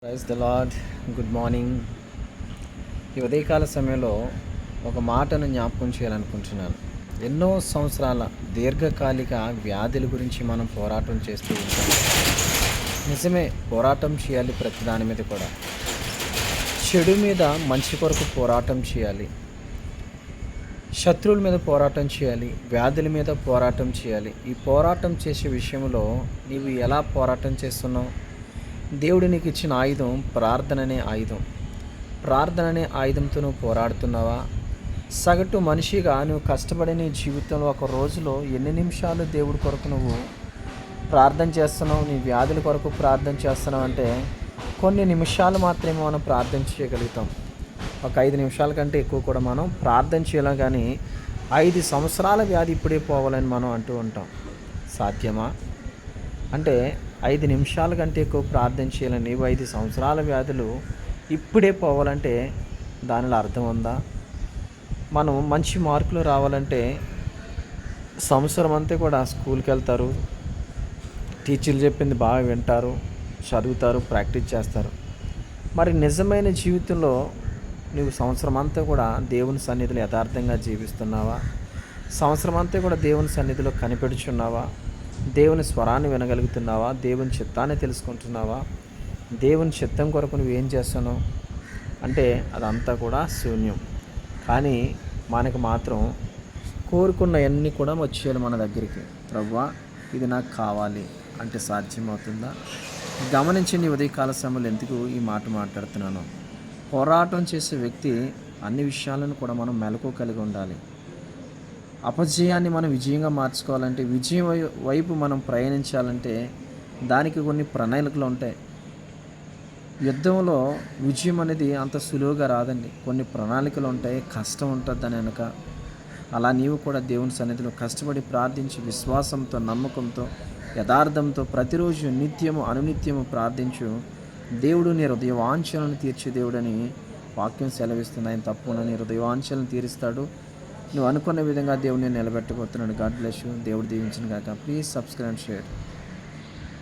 Praise the lord. Good morning. ఈ ఉదయకాల సమయంలో ఒక మాటను జ్ఞాపకం చేయాలనుకుంటున్నాను. ఎన్నో సంవత్సరాల దీర్ఘకాలిక వ్యాధుల గురించి మనం పోరాటం చేస్తూ ఉంటాం. నిజమే, పోరాటం చేయాలి. ప్రతి దాని మీద కూడా చెడు మీద మంచి కొరకు పోరాటం చేయాలి. శత్రువుల మీద పోరాటం చేయాలి. వ్యాధుల మీద పోరాటం చేయాలి. ఈ పోరాటం చేసే విషయంలో నీవు ఎలా పోరాటం చేస్తున్నావు? దేవుడు నీకు ఇచ్చిన ఆయుధం ప్రార్థన అనే ఆయుధం. ప్రార్థన అనే ఆయుధంతో నువ్వు పోరాడుతున్నావా? సగటు మనిషిగా నువ్వు కష్టపడే నీ జీవితంలో ఒక రోజులో ఎన్ని నిమిషాలు దేవుడి కొరకు నువ్వు ప్రార్థన చేస్తున్నావు? నీ వ్యాధుల కొరకు ప్రార్థన చేస్తున్నావు అంటే కొన్ని నిమిషాలు మాత్రమే మనం ప్రార్థన చేయగలుగుతాం. ఒక 5 నిమిషాల కంటే ఎక్కువ కూడా మనం ప్రార్థన చేయలేం. కానీ 5 సంవత్సరాల వ్యాధి ఇప్పుడే పోవాలని మనం అంటూ ఉంటాం. సాధ్యమా? అంటే 5 నిమిషాల కంటే ఎక్కువ ప్రార్థన చేయాలని నీవు 5 సంవత్సరాల వ్యాధులు ఇప్పుడే పోవాలంటే దానిలో అర్థం ఉందా? మనం మంచి మార్కులు రావాలంటే సంవత్సరం అంతా కూడా స్కూల్కి వెళ్తారు, టీచర్లు చెప్పింది బాగా వింటారు, చదువుతారు, ప్రాక్టీస్ చేస్తారు. మరి నిజమైన జీవితంలో నువ్వు సంవత్సరం అంతా కూడా దేవుని సన్నిధిలో యథార్థంగా జీవిస్తున్నావా? సంవత్సరం అంతా కూడా దేవుని సన్నిధిలో కనిపెడుచున్నావా? దేవుని స్వరాన్ని వినగలుగుతున్నావా? దేవుని చిత్తాన్ని తెలుసుకుంటున్నావా? దేవుని చిత్తం కొరకు నువ్వు ఏం చేస్తున్నావు అంటే అదంతా కూడా శూన్యం. కానీ మనకు మాత్రం కోరుకున్నవన్నీ కూడా వచ్చేయాలి మన దగ్గరికి. ప్రభువా, ఇది నాకు కావాలి అంటే సాధ్యమవుతుందా? గమనించండి, ఉదయకాల సమయంలో ఎందుకు ఈ మాట మాట్లాడుతున్నాను. పోరాటం చేసే వ్యక్తి అన్ని విషయాలను కూడా మనం మెలకు కలిగి ఉండాలి. అపజయాన్ని మనం విజయంగా మార్చుకోవాలంటే, విజయం వైపు మనం ప్రయాణించాలంటే దానికి కొన్ని ప్రణాళికలు ఉంటాయి. యుద్ధంలో విజయం అనేది అంత సులువుగా రాదండి. కొన్ని ప్రణాళికలు ఉంటాయి, కష్టం ఉంటుంది దాని వెనక. అలా నీవు కూడా దేవుని సన్నిధిలో కష్టపడి ప్రార్థించి విశ్వాసంతో, నమ్మకంతో, యథార్థంతో ప్రతిరోజు నిత్యము అనునిత్యము ప్రార్థించు. దేవుడు నీ హృదయవాంఛలను తీర్చే దేవుడని వాక్యం సెలవిస్తుంది. ఆయన తప్పకుండా నీ హృదయవాంఛలను తీరుస్తాడు. నువ్వు అనుకున్న విధంగా దేవుడిని నిలబెట్టబోతున్నాడు. God bless you. దేవుడు దీవించును గాక. Please subscribe, share.